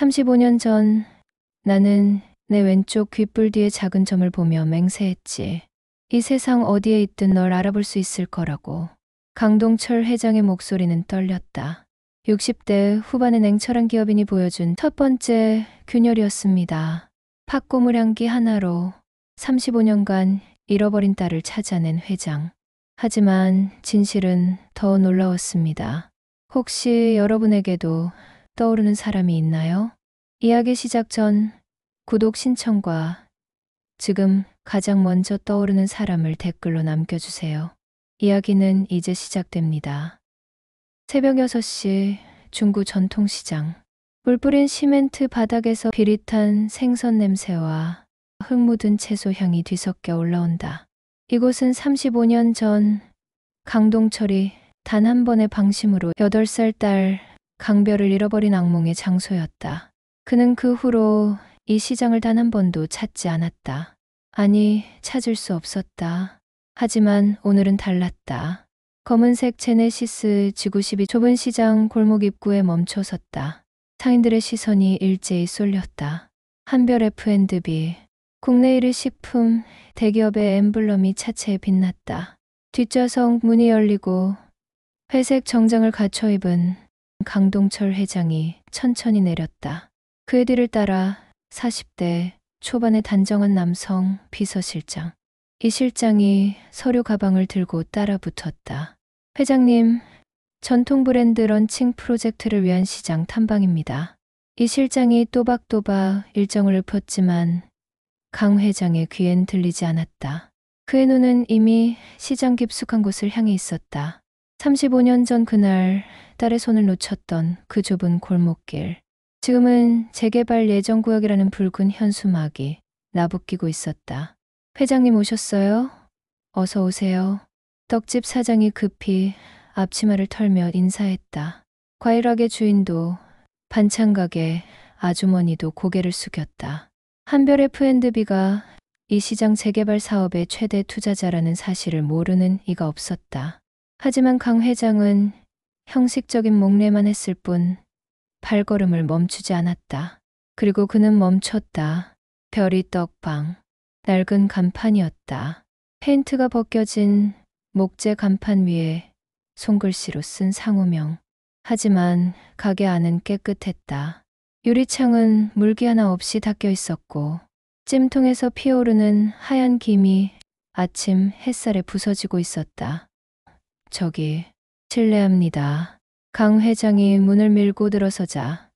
35년 전 나는 내 왼쪽 귓불 뒤에 작은 점을 보며 맹세했지. 이 세상 어디에 있든 널 알아볼 수 있을 거라고. 강동철 회장의 목소리는 떨렸다. 60대 후반의 냉철한 기업인이 보여준 첫 번째 균열이었습니다. 팥고물 향기 하나로 35년간 잃어버린 딸을 찾아낸 회장. 하지만 진실은 더 놀라웠습니다. 혹시 여러분에게도 떠오르는 사람이 있나요? 이야기 시작 전 구독 신청과 지금 가장 먼저 떠오르는 사람을 댓글로 남겨주세요. 이야기는 이제 시작됩니다. 새벽 6시 중구 전통시장. 물 뿌린 시멘트 바닥에서 비릿한 생선 냄새와 흙 묻은 채소 향이 뒤섞여 올라온다. 이곳은 35년 전 강동철이 단 한 번의 방심으로 8살 딸 강별을 잃어버린 악몽의 장소였다. 그는 그 후로 이 시장을 단 한 번도 찾지 않았다. 아니, 찾을 수 없었다. 하지만 오늘은 달랐다. 검은색 제네시스 G92 좁은 시장 골목 입구에 멈춰섰다. 상인들의 시선이 일제히 쏠렸다. 한별 F&B, 국내 1위 식품 대기업의 엠블럼이 차체에 빛났다. 뒷좌석 문이 열리고 회색 정장을 갖춰 입은 강동철 회장이 천천히 내렸다. 그의 뒤를 따라 40대 초반의 단정한 남성 비서실장. 이 실장이 서류 가방을 들고 따라 붙었다. 회장님, 전통 브랜드 런칭 프로젝트를 위한 시장 탐방입니다. 이 실장이 또박또박 일정을 읊었지만 강 회장의 귀엔 들리지 않았다. 그의 눈은 이미 시장 깊숙한 곳을 향해 있었다. 35년 전 그날 딸의 손을 놓쳤던 그 좁은 골목길. 지금은 재개발 예정구역이라는 붉은 현수막이 나부끼고 있었다. 회장님 오셨어요? 어서 오세요. 떡집 사장이 급히 앞치마를 털며 인사했다. 과일가게 주인도 반찬가게 아주머니도 고개를 숙였다. 한별 F&B가 이 시장 재개발 사업의 최대 투자자라는 사실을 모르는 이가 없었다. 하지만 강 회장은 형식적인 목례만 했을 뿐 발걸음을 멈추지 않았다. 그리고 그는 멈췄다. 별이 떡방. 낡은 간판이었다. 페인트가 벗겨진 목재 간판 위에 손글씨로 쓴 상호명. 하지만 가게 안은 깨끗했다. 유리창은 물기 하나 없이 닦여 있었고 찜통에서 피어오르는 하얀 김이 아침 햇살에 부서지고 있었다. 저기, 실례합니다. 강 회장이 문을 밀고 들어서자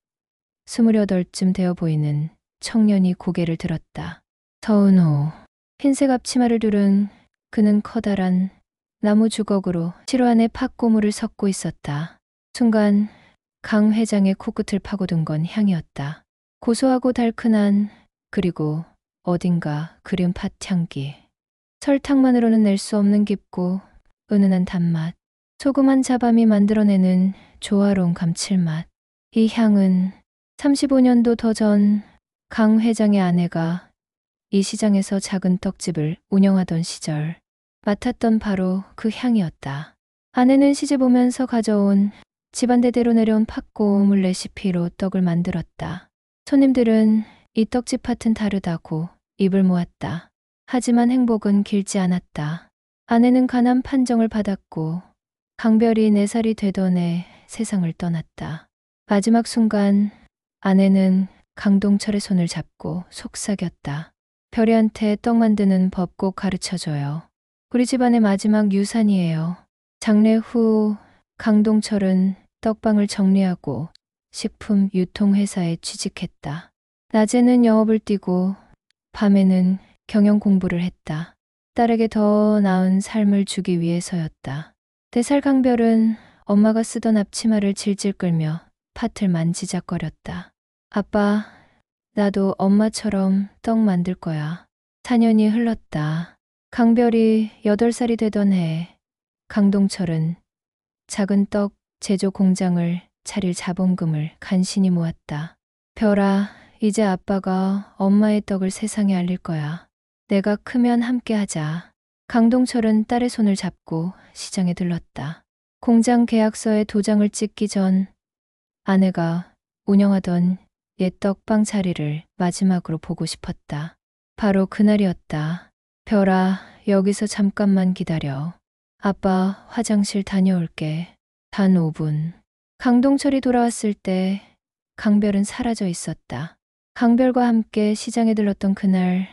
28쯤 되어 보이는 청년이 고개를 들었다. 서은호. 흰색 앞치마를 두른 그는 커다란 나무 주걱으로 시로 안에 팥고물을 섞고 있었다. 순간 강 회장의 코끝을 파고든 건 향이었다. 고소하고 달큰한, 그리고 어딘가 그리운 팥향기. 설탕만으로는 낼 수 없는 깊고 은은한 단맛. 소금 한 자밤이 만들어내는 조화로운 감칠맛. 이 향은 35년도 더 전 강 회장의 아내가 이 시장에서 작은 떡집을 운영하던 시절 맡았던 바로 그 향이었다. 아내는 시집 오면서 가져온 집안대대로 내려온 팥고물 레시피로 떡을 만들었다. 손님들은 이 떡집 팥은 다르다고 입을 모았다. 하지만 행복은 길지 않았다. 아내는 가난 판정을 받았고 강별이 4살이 되던 해 세상을 떠났다. 마지막 순간 아내는 강동철의 손을 잡고 속삭였다. 별이한테 떡 만드는 법 꼭 가르쳐줘요. 우리 집안의 마지막 유산이에요. 장례 후 강동철은 떡방을 정리하고 식품 유통회사에 취직했다. 낮에는 영업을 뛰고 밤에는 경영 공부를 했다. 딸에게 더 나은 삶을 주기 위해서였다. 4살 강별은 엄마가 쓰던 앞치마를 질질 끌며 팥을 만지작거렸다. 아빠, 나도 엄마처럼 떡 만들 거야. 4년이 흘렀다. 강별이 8살이 되던 해 강동철은 작은 떡 제조 공장을 차릴 자본금을 간신히 모았다. 별아, 이제 아빠가 엄마의 떡을 세상에 알릴 거야. 내가 크면 함께 하자. 강동철은 딸의 손을 잡고 시장에 들렀다. 공장 계약서에 도장을 찍기 전 아내가 운영하던 옛 떡방 자리를 마지막으로 보고 싶었다. 바로 그날이었다. 별아, 여기서 잠깐만 기다려. 아빠 화장실 다녀올게. 단 5분. 강동철이 돌아왔을 때 강별은 사라져 있었다. 강별과 함께 시장에 들렀던 그날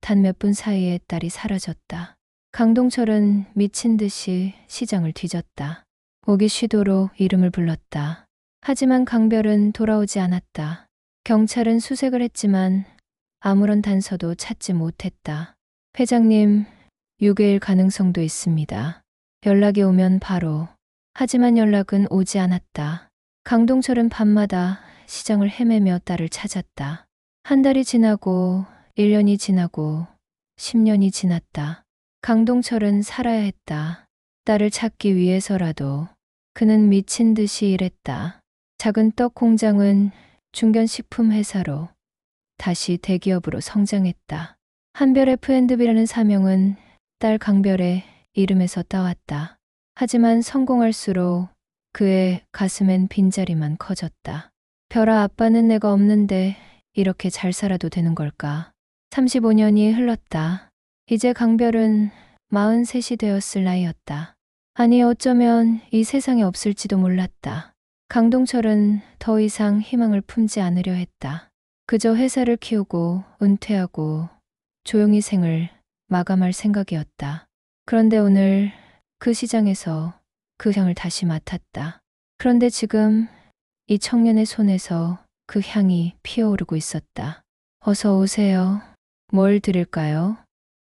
단 몇 분 사이에 딸이 사라졌다. 강동철은 미친 듯이 시장을 뒤졌다. 오기 쉬도록 이름을 불렀다. 하지만 강별은 돌아오지 않았다. 경찰은 수색을 했지만 아무런 단서도 찾지 못했다. 회장님, 유괴일 가능성도 있습니다. 연락이 오면 바로. 하지만 연락은 오지 않았다. 강동철은 밤마다 시장을 헤매며 딸을 찾았다. 한 달이 지나고 1년이 지나고 10년이 지났다. 강동철은 살아야 했다. 딸을 찾기 위해서라도. 그는 미친 듯이 일했다. 작은 떡 공장은 중견식품 회사로 다시 대기업으로 성장했다. 한별 F&B라는 사명은 딸 강별의 이름에서 따왔다. 하지만 성공할수록 그의 가슴엔 빈자리만 커졌다. 별아, 아빠는 내가 없는데 이렇게 잘 살아도 되는 걸까? 35년이 흘렀다. 이제 강별은 43이 되었을 나이였다. 아니, 어쩌면 이 세상에 없을지도 몰랐다. 강동철은 더 이상 희망을 품지 않으려 했다. 그저 회사를 키우고 은퇴하고 조용히 생을 마감할 생각이었다. 그런데 오늘 그 시장에서 그 향을 다시 맡았다. 그런데 지금 이 청년의 손에서 그 향이 피어오르고 있었다. 어서 오세요. 뭘 드릴까요?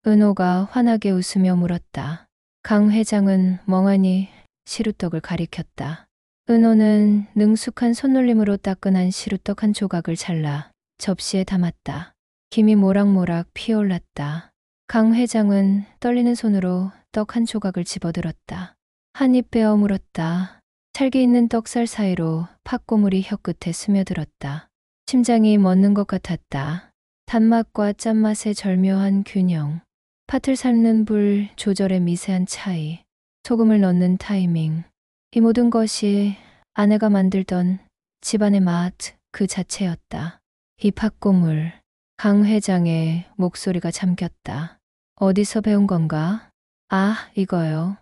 은호가 환하게 웃으며 물었다. 강 회장은 멍하니 시루떡을 가리켰다. 은호는 능숙한 손놀림으로 따끈한 시루떡 한 조각을 잘라 접시에 담았다. 김이 모락모락 피어올랐다. 강 회장은 떨리는 손으로 떡 한 조각을 집어들었다. 한 입 베어 물었다. 찰기 있는 떡살 사이로 팥고물이 혀끝에 스며들었다. 심장이 멎는 것 같았다. 단맛과 짠맛의 절묘한 균형. 팥을 삶는 불 조절의 미세한 차이. 소금을 넣는 타이밍. 이 모든 것이 아내가 만들던 집안의 맛 그 자체였다. 이 팥고물. 강 회장의 목소리가 잠겼다. 어디서 배운 건가? 아, 이거요.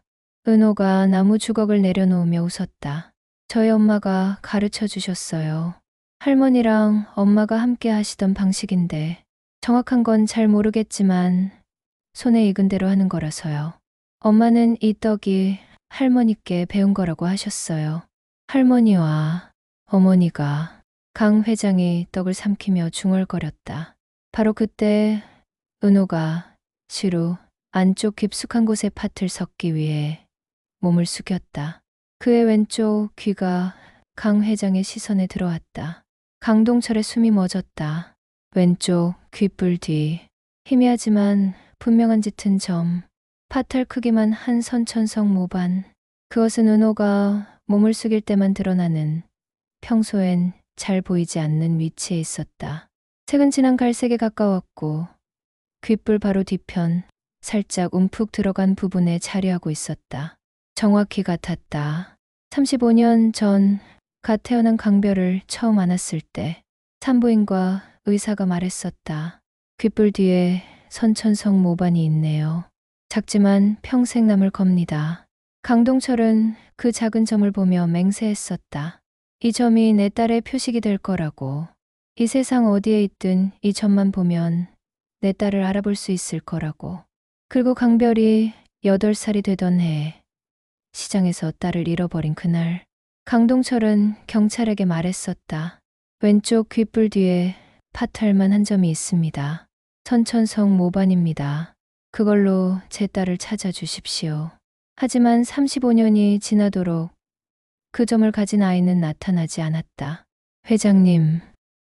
은호가 나무 주걱을 내려놓으며 웃었다. 저희 엄마가 가르쳐 주셨어요. 할머니랑 엄마가 함께 하시던 방식인데 정확한 건 잘 모르겠지만 손에 익은 대로 하는 거라서요. 엄마는 이 떡이 할머니께 배운 거라고 하셨어요. 할머니와 어머니가. 강 회장이 떡을 삼키며 중얼거렸다. 바로 그때 은호가 시루 안쪽 깊숙한 곳에 팥을 섞기 위해 몸을 숙였다. 그의 왼쪽 귀가 강 회장의 시선에 들어왔다. 강동철의 숨이 멎었다. 왼쪽 귓불 뒤 희미하지만 분명한 짙은 점. 파탈 크기만 한 선천성 모반. 그것은 은호가 몸을 숙일 때만 드러나는 평소엔 잘 보이지 않는 위치에 있었다. 색은 진한 갈색에 가까웠고 귓불 바로 뒤편 살짝 움푹 들어간 부분에 자리하고 있었다. 정확히 같았다. 35년 전 갓 태어난 강별을 처음 안았을 때 산부인과 의사가 말했었다. 귓불 뒤에 선천성 모반이 있네요. 작지만 평생 남을 겁니다. 강동철은 그 작은 점을 보며 맹세했었다. 이 점이 내 딸의 표식이 될 거라고. 이 세상 어디에 있든 이 점만 보면 내 딸을 알아볼 수 있을 거라고. 그리고 강별이 8살이 되던 해 시장에서 딸을 잃어버린 그날 강동철은 경찰에게 말했었다. 왼쪽 귓불 뒤에 파탈만 한 점이 있습니다. 선천성 모반입니다. 그걸로 제 딸을 찾아주십시오. 하지만 35년이 지나도록 그 점을 가진 아이는 나타나지 않았다. 회장님,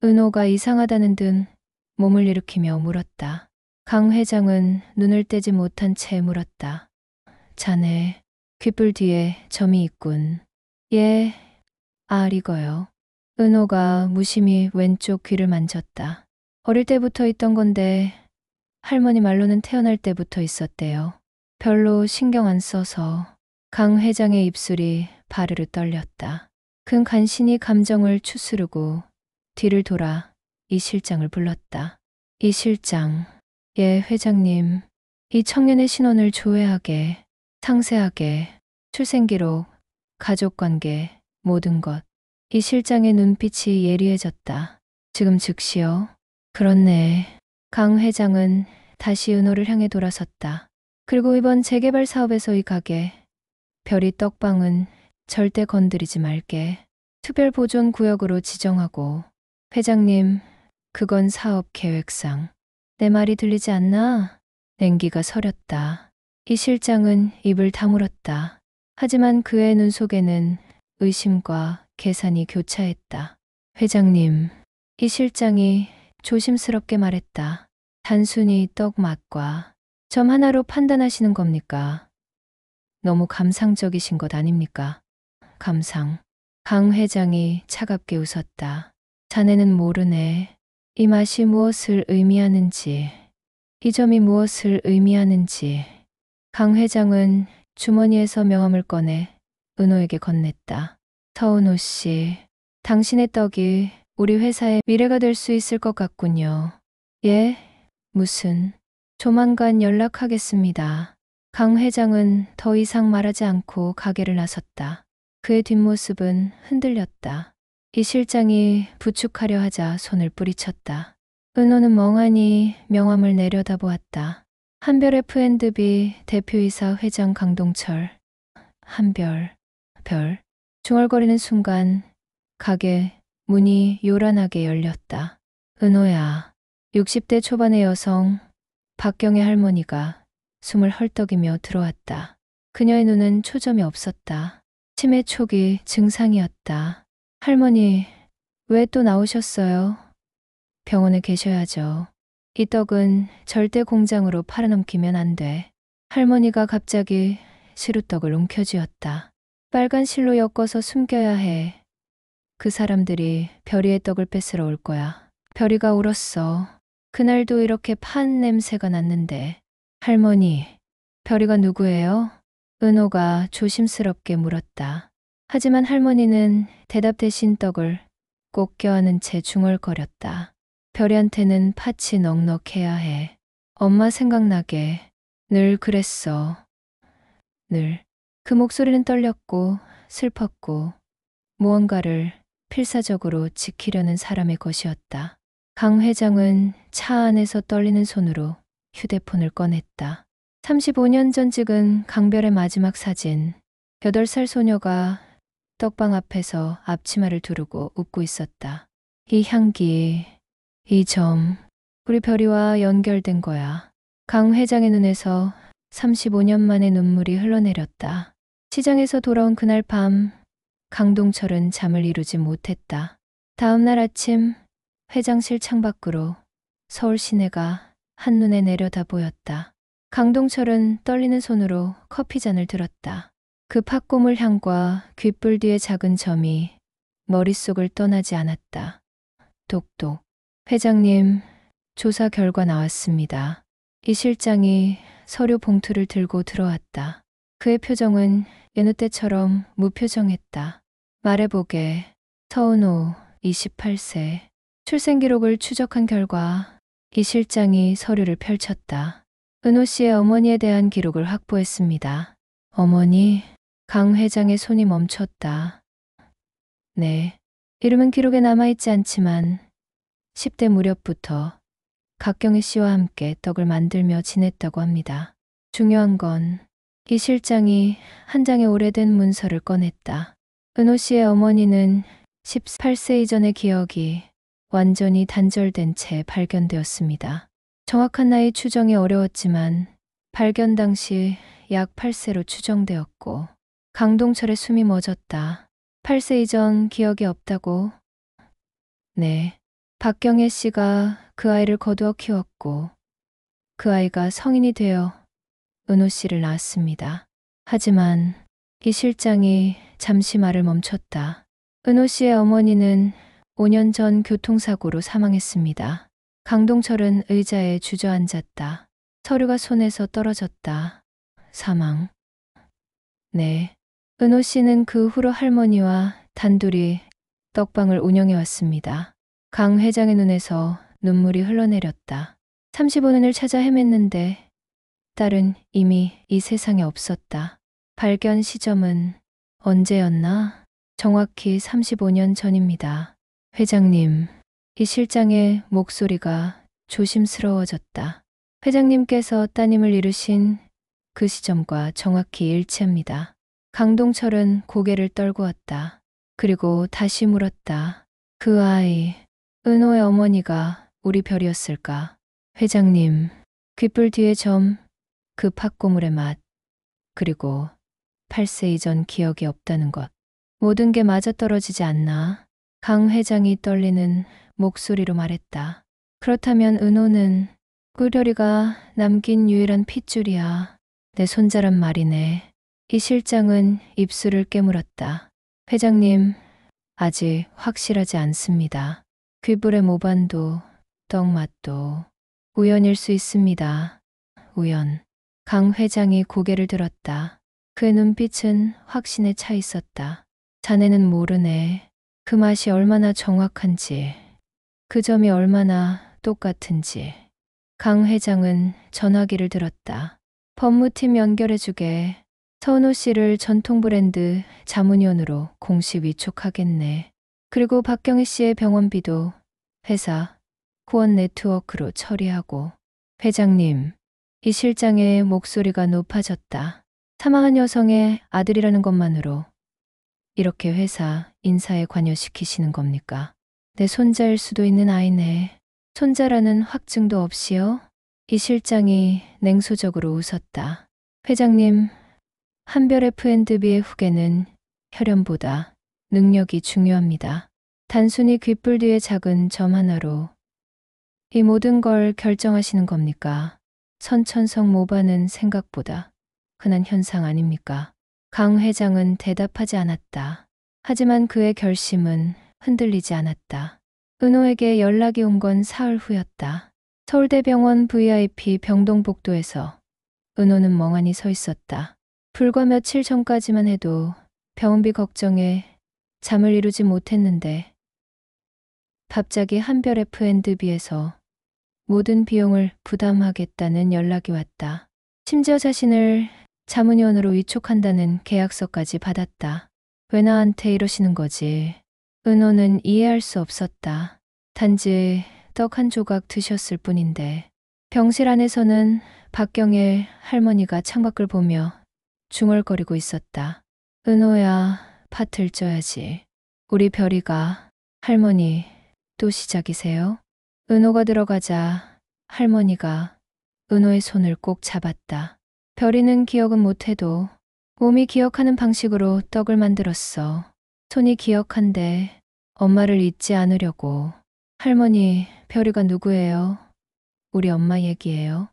은호가 이상하다는 듯 몸을 일으키며 물었다. 강 회장은 눈을 떼지 못한 채 물었다. 자네, 귓불 뒤에 점이 있군. 예, 익어요. 은호가 무심히 왼쪽 귀를 만졌다. 어릴 때부터 있던 건데 할머니 말로는 태어날 때부터 있었대요. 별로 신경 안 써서. 강 회장의 입술이 바르르 떨렸다. 그는 간신히 감정을 추스르고 뒤를 돌아 이 실장을 불렀다. 이 실장, 예, 회장님. 이 청년의 신원을 조회하게, 상세하게, 출생기록, 가족관계, 모든 것. 이 실장의 눈빛이 예리해졌다. 지금 즉시요. 그렇네. 강 회장은 다시 은호를 향해 돌아섰다. 그리고 이번 재개발 사업에서 이 가게, 별이 떡방은 절대 건드리지 말게. 특별 보존 구역으로 지정하고. 회장님, 그건 사업 계획상. 내 말이 들리지 않나? 냉기가 서렸다. 이 실장은 입을 다물었다. 하지만 그의 눈 속에는 의심과 계산이 교차했다. 회장님, 이 실장이 조심스럽게 말했다. 단순히 떡 맛과 점 하나로 판단하시는 겁니까? 너무 감상적이신 것 아닙니까? 감상. 강 회장이 차갑게 웃었다. 자네는 모르네. 이 맛이 무엇을 의미하는지, 이 점이 무엇을 의미하는지. 강 회장은 주머니에서 명함을 꺼내 은호에게 건넸다. 서은호 씨, 당신의 떡이 우리 회사의 미래가 될 수 있을 것 같군요. 예? 무슨? 조만간 연락하겠습니다. 강 회장은 더 이상 말하지 않고 가게를 나섰다. 그의 뒷모습은 흔들렸다. 이 실장이 부축하려 하자 손을 뿌리쳤다. 은호는 멍하니 명함을 내려다보았다. 한별 F&B 대표이사 회장 강동철. 한별, 별. 중얼거리는 순간 가게 문이 요란하게 열렸다. 은호야. 60대 초반의 여성 박경의 할머니가 숨을 헐떡이며 들어왔다. 그녀의 눈은 초점이 없었다. 치매 초기 증상이었다. 할머니, 왜 또 나오셨어요? 병원에 계셔야죠. 이 떡은 절대 공장으로 팔아넘기면 안 돼. 할머니가 갑자기 시루떡을 움켜쥐었다. 빨간 실로 엮어서 숨겨야 해. 그 사람들이 별이의 떡을 뺏으러 올 거야. 별이가 울었어. 그날도 이렇게 판 냄새가 났는데. 할머니, 별이가 누구예요? 은호가 조심스럽게 물었다. 하지만 할머니는 대답 대신 떡을 꼭 껴안은 채 중얼거렸다. 별이한테는 팥이 넉넉해야 해. 엄마 생각나게. 늘 그랬어. 늘. 그 목소리는 떨렸고 슬펐고 무언가를 필사적으로 지키려는 사람의 것이었다. 강 회장은 차 안에서 떨리는 손으로 휴대폰을 꺼냈다. 35년 전 찍은 강별의 마지막 사진. 8살 소녀가 떡방 앞에서 앞치마를 두르고 웃고 있었다. 이 향기, 이 점, 우리 별이와 연결된 거야. 강 회장의 눈에서 35년 만의 눈물이 흘러내렸다. 시장에서 돌아온 그날 밤, 강동철은 잠을 이루지 못했다. 다음 날 아침, 회장실 창밖으로 서울 시내가 한눈에 내려다 보였다. 강동철은 떨리는 손으로 커피잔을 들었다. 그 팥고물 향과 귓불 뒤의 작은 점이 머릿속을 떠나지 않았다. 똑똑. 회장님, 조사 결과 나왔습니다. 이 실장이 서류 봉투를 들고 들어왔다. 그의 표정은 여느 때처럼 무표정했다. 말해보게. 서은호, 28세. 출생기록을 추적한 결과 이 실장이 서류를 펼쳤다. 은호 씨의 어머니에 대한 기록을 확보했습니다. 어머니? 강 회장의 손이 멈췄다. 네. 이름은 기록에 남아있지 않지만 10대 무렵부터 각경희 씨와 함께 떡을 만들며 지냈다고 합니다. 중요한 건 이 실장이 한 장의 오래된 문서를 꺼냈다. 은호 씨의 어머니는 18세 이전의 기억이 완전히 단절된 채 발견되었습니다. 정확한 나이 추정이 어려웠지만 발견 당시 약 8세로 추정되었고 강동철의 숨이 멎었다. 8세 이전 기억이 없다고? 네. 박경혜 씨가 그 아이를 거두어 키웠고 그 아이가 성인이 되어 은호 씨를 낳았습니다. 하지만 이 실장이 잠시 말을 멈췄다. 은호 씨의 어머니는 5년 전 교통사고로 사망했습니다. 강동철은 의자에 주저앉았다. 서류가 손에서 떨어졌다. 사망. 네. 은호 씨는 그 후로 할머니와 단둘이 떡방을 운영해 왔습니다. 강 회장의 눈에서 눈물이 흘러내렸다. 35년을 찾아 헤맸는데 딸은 이미 이 세상에 없었다. 발견 시점은 언제였나? 정확히 35년 전입니다. 회장님, 이 실장의 목소리가 조심스러워졌다. 회장님께서 따님을 잃으신 그 시점과 정확히 일치합니다. 강동철은 고개를 떨구었다. 그리고 다시 물었다. 그 아이, 은호의 어머니가 우리 별이었을까? 회장님, 귓불 뒤의 점, 그 팥고물의 맛, 그리고 8세 이전 기억이 없다는 것. 모든 게 맞아떨어지지 않나? 강 회장이 떨리는 목소리로 말했다. 그렇다면 은호는 꿀별이가 남긴 유일한 핏줄이야. 내 손자란 말이네. 이 실장은 입술을 깨물었다. 회장님, 아직 확실하지 않습니다. 귓불의 모반도, 떡맛도 우연일 수 있습니다. 우연. 강 회장이 고개를 들었다. 그의 눈빛은 확신에 차 있었다. 자네는 모르네. 그 맛이 얼마나 정확한지, 그 점이 얼마나 똑같은지. 강 회장은 전화기를 들었다. 법무팀 연결해주게. 서은호 씨를 전통 브랜드 자문위원으로 공식 위촉하겠네. 그리고 박경희 씨의 병원비도 회사 후원 네트워크로 처리하고. 회장님, 이 실장의 목소리가 높아졌다. 사망한 여성의 아들이라는 것만으로 이렇게 회사 인사에 관여시키시는 겁니까? 내 손자일 수도 있는 아이네. 손자라는 확증도 없이요? 이 실장이 냉소적으로 웃었다. 회장님, 한별 F&B의 후계는 혈연보다 능력이 중요합니다. 단순히 귓불 뒤의 작은 점 하나로 이 모든 걸 결정하시는 겁니까? 선천성 모반은 생각보다 흔한 현상 아닙니까? 강 회장은 대답하지 않았다. 하지만 그의 결심은 흔들리지 않았다. 은호에게 연락이 온 건 사흘 후였다. 서울대병원 VIP 병동복도에서 은호는 멍하니 서 있었다. 불과 며칠 전까지만 해도 병원비 걱정에 잠을 이루지 못했는데 갑자기 한별 F&B에서 모든 비용을 부담하겠다는 연락이 왔다. 심지어 자신을 자문위원으로 위촉한다는 계약서까지 받았다. 왜 나한테 이러시는 거지? 은호는 이해할 수 없었다. 단지 떡 한 조각 드셨을 뿐인데. 병실 안에서는 박경일 할머니가 창밖을 보며 중얼거리고 있었다. 은호야, 팥을 쪄야지. 우리 별이가. 할머니, 또 시작이세요? 은호가 들어가자 할머니가 은호의 손을 꼭 잡았다. 별이는 기억은 못해도 몸이 기억하는 방식으로 떡을 만들었어. 손이 기억한데 엄마를 잊지 않으려고. 할머니, 별이가 누구예요? 우리 엄마 얘기예요.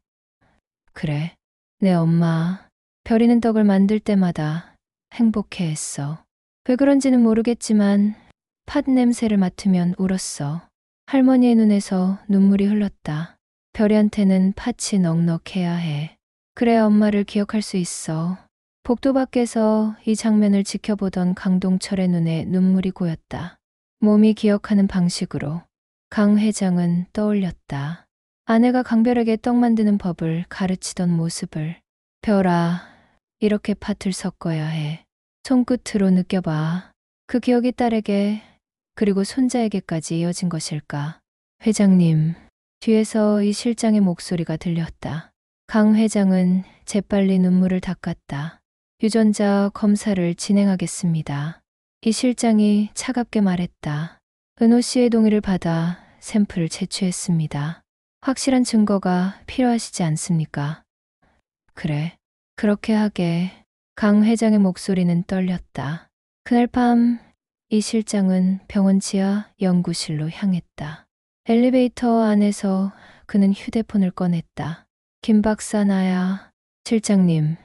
그래, 내 엄마. 별이는 떡을 만들 때마다 행복해했어. 왜 그런지는 모르겠지만 팥 냄새를 맡으면 울었어. 할머니의 눈에서 눈물이 흘렀다. 별이한테는 팥이 넉넉해야 해. 그래야 엄마를 기억할 수 있어. 복도 밖에서 이 장면을 지켜보던 강동철의 눈에 눈물이 고였다. 몸이 기억하는 방식으로 강 회장은 떠올렸다. 아내가 강별에게 떡 만드는 법을 가르치던 모습을. 별아, 이렇게 팥을 섞어야 해. 손끝으로 느껴봐. 그 기억이 딸에게 그리고 손자에게까지 이어진 것일까? 회장님, 뒤에서 이 실장의 목소리가 들렸다. 강 회장은 재빨리 눈물을 닦았다. 유전자 검사를 진행하겠습니다. 이 실장이 차갑게 말했다. 은호 씨의 동의를 받아 샘플을 채취했습니다. 확실한 증거가 필요하시지 않습니까? 그래, 그렇게 하게. 강 회장의 목소리는 떨렸다. 그날 밤 이 실장은 병원 지하 연구실로 향했다. 엘리베이터 안에서 그는 휴대폰을 꺼냈다. 김 박사 나야. 실장님,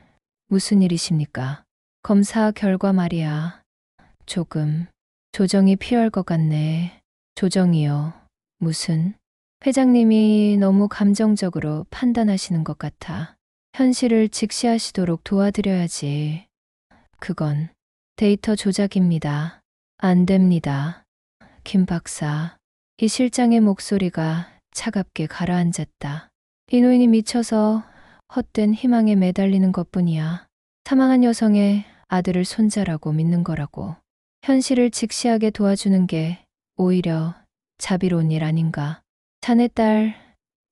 무슨 일이십니까? 검사 결과 말이야. 조금 조정이 필요할 것 같네. 조정이요. 무슨? 회장님이 너무 감정적으로 판단하시는 것 같아. 현실을 직시하시도록 도와드려야지. 그건 데이터 조작입니다. 안 됩니다. 김 박사, 이 실장의 목소리가 차갑게 가라앉았다. 이 노인이 미쳐서 헛된 희망에 매달리는 것뿐이야. 사망한 여성의 아들을 손자라고 믿는 거라고. 현실을 직시하게 도와주는 게 오히려 자비로운 일 아닌가. 자네 딸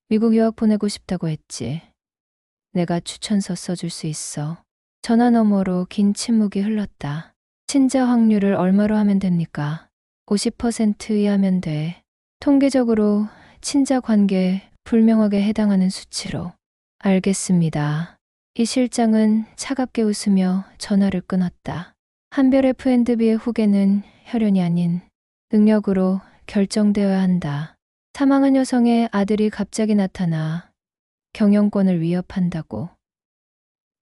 미국 유학 보내고 싶다고 했지. 내가 추천서 써줄 수 있어. 전화 너머로 긴 침묵이 흘렀다. 친자 확률을 얼마로 하면 됩니까? 50% 이하면 돼. 통계적으로 친자 관계 불명확에 해당하는 수치로. 알겠습니다. 이 실장은 차갑게 웃으며 전화를 끊었다. 한별 F&B의 후계는 혈연이 아닌 능력으로 결정되어야 한다. 사망한 여성의 아들이 갑자기 나타나 경영권을 위협한다고.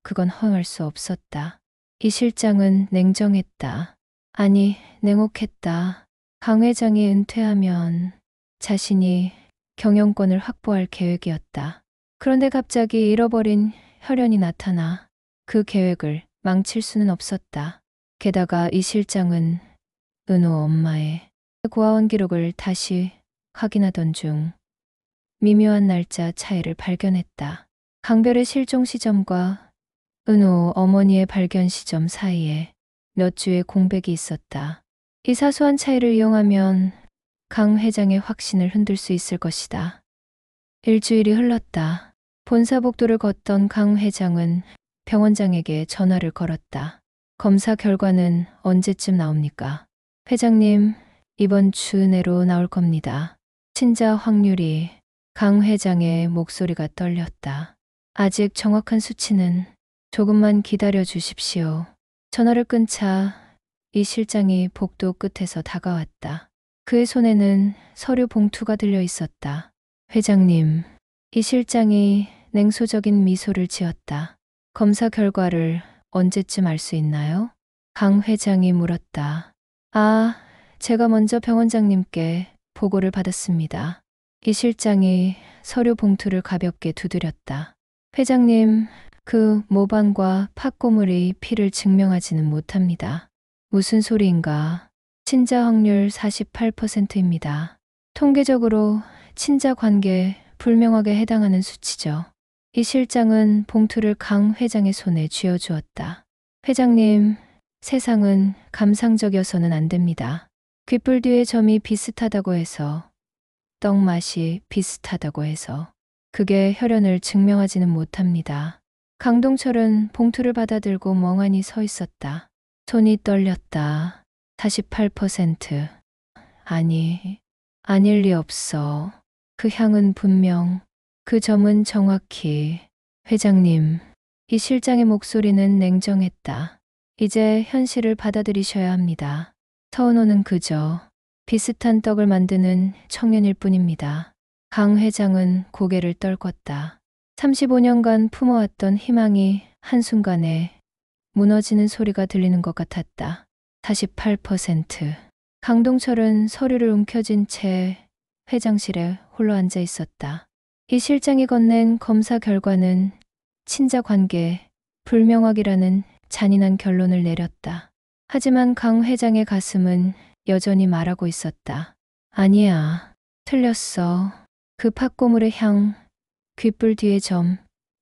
그건 허용할 수 없었다. 이 실장은 냉정했다. 아니, 냉혹했다. 강 회장이 은퇴하면 자신이 경영권을 확보할 계획이었다. 그런데 갑자기 잃어버린 혈연이 나타나 그 계획을 망칠 수는 없었다. 게다가 이 실장은 은호 엄마의 고아원 기록을 다시 확인하던 중 미묘한 날짜 차이를 발견했다. 강별의 실종 시점과 은호 어머니의 발견 시점 사이에 몇 주의 공백이 있었다. 이 사소한 차이를 이용하면 강 회장의 확신을 흔들 수 있을 것이다. 일주일이 흘렀다. 본사복도를 걷던 강 회장은 병원장에게 전화를 걸었다. 검사 결과는 언제쯤 나옵니까? 회장님, 이번 주 내로 나올 겁니다. 친자 확률이. 강 회장의 목소리가 떨렸다. 아직 정확한 수치는 조금만 기다려 주십시오. 전화를 끊자 이 실장이 복도 끝에서 다가왔다. 그의 손에는 서류 봉투가 들려 있었다. 회장님, 이 실장이 냉소적인 미소를 지었다. 검사 결과를 언제쯤 알 수 있나요? 강 회장이 물었다. 아, 제가 먼저 병원장님께 보고를 받았습니다. 이 실장이 서류 봉투를 가볍게 두드렸다. 회장님, 그 모반과 팥고물이 피를 증명하지는 못합니다. 무슨 소리인가? 친자 확률 48%입니다. 통계적으로 친자 관계 불명확에 해당하는 수치죠. 이 실장은 봉투를 강 회장의 손에 쥐어주었다. 회장님, 세상은 감상적이어서는 안 됩니다. 귓불 뒤에 점이 비슷하다고 해서, 떡 맛이 비슷하다고 해서 그게 혈연을 증명하지는 못합니다. 강동철은 봉투를 받아들고 멍하니 서 있었다. 손이 떨렸다. 48%. 아니, 아닐 리 없어. 그 향은 분명, 그 점은 정확히. 회장님, 이 실장의 목소리는 냉정했다. 이제 현실을 받아들이셔야 합니다. 서은호는 그저 비슷한 떡을 만드는 청년일 뿐입니다. 강 회장은 고개를 떨궜다. 35년간 품어왔던 희망이 한순간에 무너지는 소리가 들리는 것 같았다. 48%. 강동철은 서류를 움켜쥔 채 회장실에 홀로 앉아 있었다. 이 실장이 건넨 검사 결과는 친자 관계 불명확이라는 잔인한 결론을 내렸다. 하지만 강 회장의 가슴은 여전히 말하고 있었다. 아니야, 틀렸어. 그 팥고물의 향, 귓불 뒤의 점,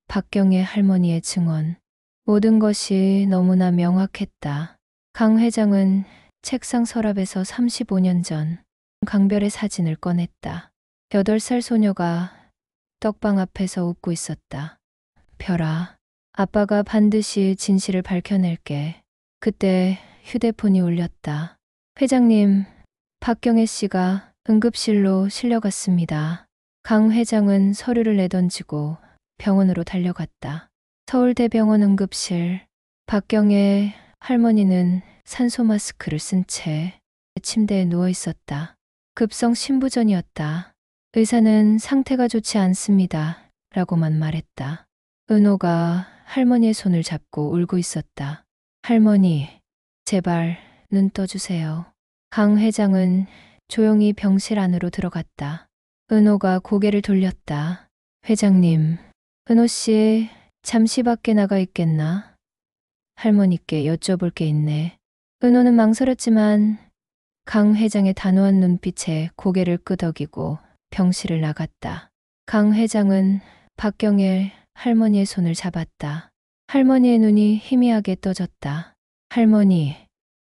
박경의 할머니의 증언. 모든 것이 너무나 명확했다. 강 회장은 책상 서랍에서 35년 전 강별의 사진을 꺼냈다. 8살 소녀가 떡방 앞에서 웃고 있었다. 별아, 아빠가 반드시 진실을 밝혀낼게. 그때 휴대폰이 울렸다. 회장님, 박경혜 씨가 응급실로 실려갔습니다. 강 회장은 서류를 내던지고 병원으로 달려갔다. 서울대병원 응급실. 박경혜 할머니는 산소 마스크를 쓴 채 침대에 누워 있었다. 급성 심부전이었다. 의사는 상태가 좋지 않습니다. 라고만 말했다. 은호가 할머니의 손을 잡고 울고 있었다. 할머니, 제발 눈 떠주세요. 강 회장은 조용히 병실 안으로 들어갔다. 은호가 고개를 돌렸다. 회장님, 은호 씨 잠시 밖에 나가 있겠나? 할머니께 여쭤볼 게 있네. 은호는 망설였지만 강 회장의 단호한 눈빛에 고개를 끄덕이고 병실을 나갔다. 강 회장은 박경일 할머니의 손을 잡았다. 할머니의 눈이 희미하게 떠졌다. 할머니,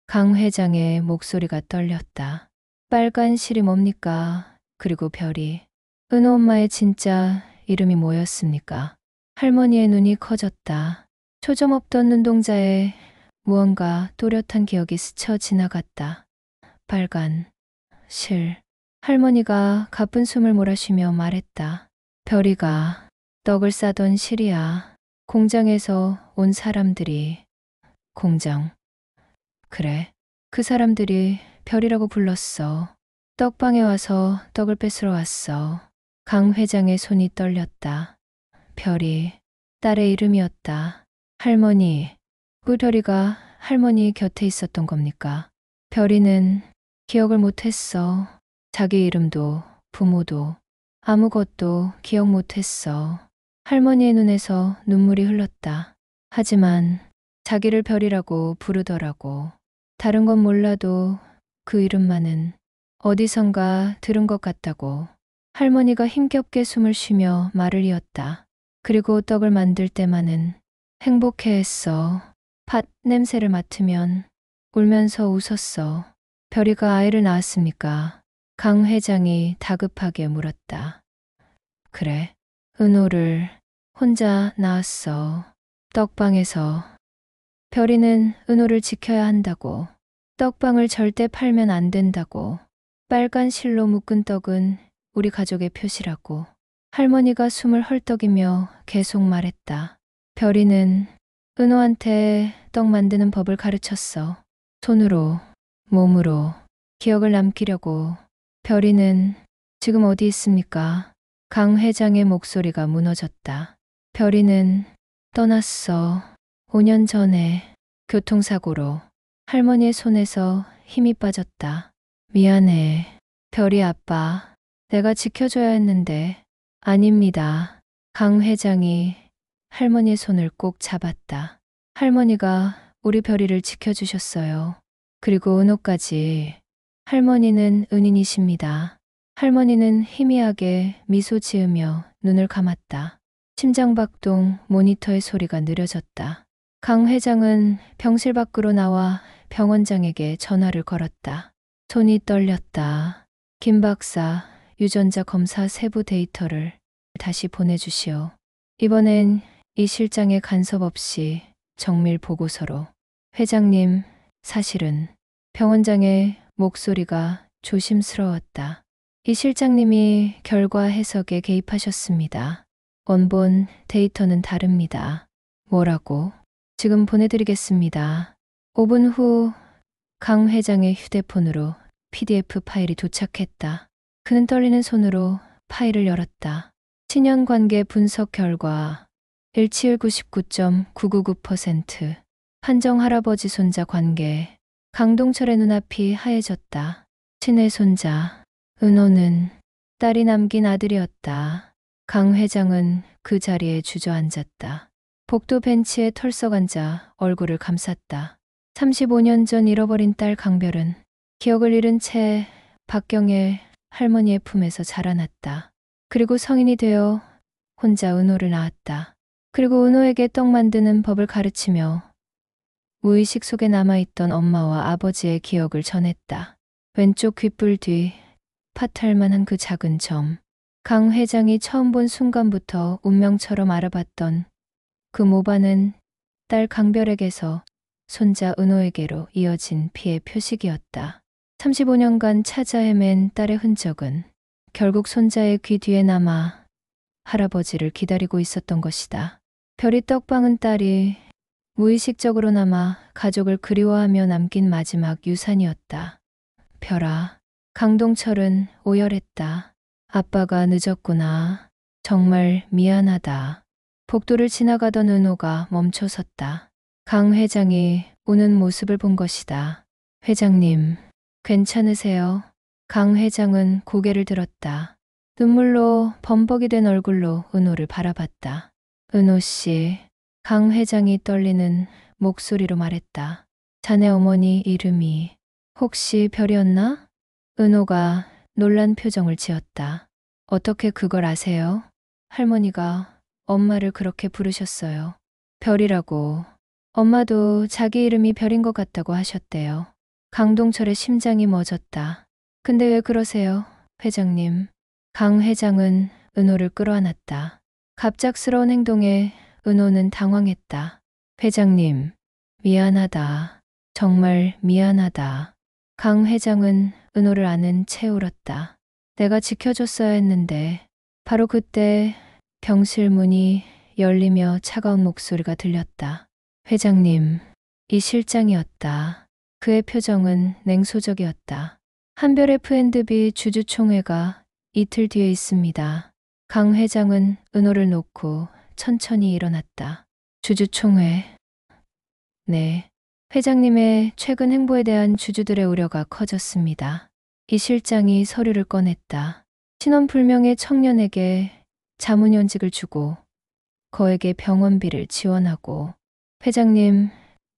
강 회장의 목소리가 떨렸다. 빨간 실이 뭡니까? 그리고 별이. 은호 엄마의 진짜 이름이 뭐였습니까? 할머니의 눈이 커졌다. 초점 없던 눈동자에 무언가 또렷한 기억이 스쳐 지나갔다. 빨간 실. 할머니가 가쁜 숨을 몰아쉬며 말했다. 별이가 떡을 싸던 실이야. 공장에서 온 사람들이. 공장. 그래. 그 사람들이 별이라고 불렀어. 떡방에 와서 떡을 뺏으러 왔어. 강 회장의 손이 떨렸다. 별이 딸의 이름이었다. 할머니, 그 별이가 할머니 곁에 있었던 겁니까? 별이는 기억을 못했어. 자기 이름도 부모도 아무것도 기억 못했어. 할머니의 눈에서 눈물이 흘렀다. 하지만 자기를 별이라고 부르더라고. 다른 건 몰라도 그 이름만은 어디선가 들은 것 같다고. 할머니가 힘겹게 숨을 쉬며 말을 이었다. 그리고 떡을 만들 때만은 행복해했어. 팥 냄새를 맡으면 울면서 웃었어. 별이가 아이를 낳았습니까? 강 회장이 다급하게 물었다. 그래, 은호를 혼자 낳았어. 떡방에서. 별이는 은호를 지켜야 한다고. 떡방을 절대 팔면 안 된다고. 빨간 실로 묶은 떡은 우리 가족의 표시라고. 할머니가 숨을 헐떡이며 계속 말했다. 별이는 은호한테 떡 만드는 법을 가르쳤어. 손으로, 몸으로, 기억을 남기려고. 별이는 지금 어디 있습니까? 강 회장의 목소리가 무너졌다. 별이는 떠났어. 5년 전에 교통사고로. 할머니의 손에서 힘이 빠졌다. 미안해. 별이 아빠. 내가 지켜줘야 했는데. 아닙니다. 강 회장이 할머니의 손을 꼭 잡았다. 할머니가 우리 별이를 지켜주셨어요. 그리고 은호까지. 할머니는 은인이십니다. 할머니는 희미하게 미소 지으며 눈을 감았다. 심장박동 모니터의 소리가 느려졌다. 강 회장은 병실 밖으로 나와 병원장에게 전화를 걸었다. 손이 떨렸다. 김 박사, 유전자 검사 세부 데이터를 다시 보내주시오. 이번엔 이 실장의 간섭 없이 정밀 보고서로. 회장님, 사실은. 병원장의 목소리가 조심스러웠다. 이 실장님이 결과 해석에 개입하셨습니다. 원본 데이터는 다릅니다. 뭐라고? 지금 보내드리겠습니다. 5분 후 강 회장의 휴대폰으로 PDF 파일이 도착했다. 그는 떨리는 손으로 파일을 열었다. 친연관계 분석 결과 일치율 99.999%. 판정 할아버지 손자 관계. 강동철의 눈앞이 하얘졌다. 친의 손자. 은호는 딸이 남긴 아들이었다. 강 회장은 그 자리에 주저앉았다. 복도 벤치에 털썩 앉아 얼굴을 감쌌다. 35년 전 잃어버린 딸 강별은 기억을 잃은 채 박경일 할머니의 품에서 자라났다. 그리고 성인이 되어 혼자 은호를 낳았다. 그리고 은호에게 떡 만드는 법을 가르치며 무의식 속에 남아있던 엄마와 아버지의 기억을 전했다. 왼쪽 귓불 뒤 파탈만한 그 작은 점. 강 회장이 처음 본 순간부터 운명처럼 알아봤던 그 모반은 딸 강별에게서 손자 은호에게로 이어진 피의 표식이었다. 35년간 찾아 헤맨 딸의 흔적은 결국 손자의 귀 뒤에 남아 할아버지를 기다리고 있었던 것이다. 별이 떡방은 딸이 무의식적으로 남아 가족을 그리워하며 남긴 마지막 유산이었다. 별아, 강동철은 오열했다. 아빠가 늦었구나. 정말 미안하다. 복도를 지나가던 은호가 멈춰섰다. 강 회장이 우는 모습을 본 것이다. 회장님, 괜찮으세요? 강 회장은 고개를 들었다. 눈물로 범벅이 된 얼굴로 은호를 바라봤다. 은호 씨, 강 회장이 떨리는 목소리로 말했다. 자네 어머니 이름이 혹시 별이었나? 은호가 놀란 표정을 지었다. 어떻게 그걸 아세요? 할머니가 엄마를 그렇게 부르셨어요. 별이라고. 엄마도 자기 이름이 별인 것 같다고 하셨대요. 강동철의 심장이 멎었다. 근데 왜 그러세요, 회장님? 강 회장은 은호를 끌어안았다. 갑작스러운 행동에 은호는 당황했다. 회장님, 미안하다. 정말 미안하다. 강 회장은 은호를 안은 채 울었다. 내가 지켜줬어야 했는데. 바로 그때 병실 문이 열리며 차가운 목소리가 들렸다. 회장님, 이 실장이었다. 그의 표정은 냉소적이었다. 한별 F&B 주주총회가 이틀 뒤에 있습니다. 강 회장은 은호를 놓고 천천히 일어났다. 주주총회. 네. 회장님의 최근 행보에 대한 주주들의 우려가 커졌습니다. 이 실장이 서류를 꺼냈다. 신원불명의 청년에게 자문연직을 주고 거액의 병원비를 지원하고 회장님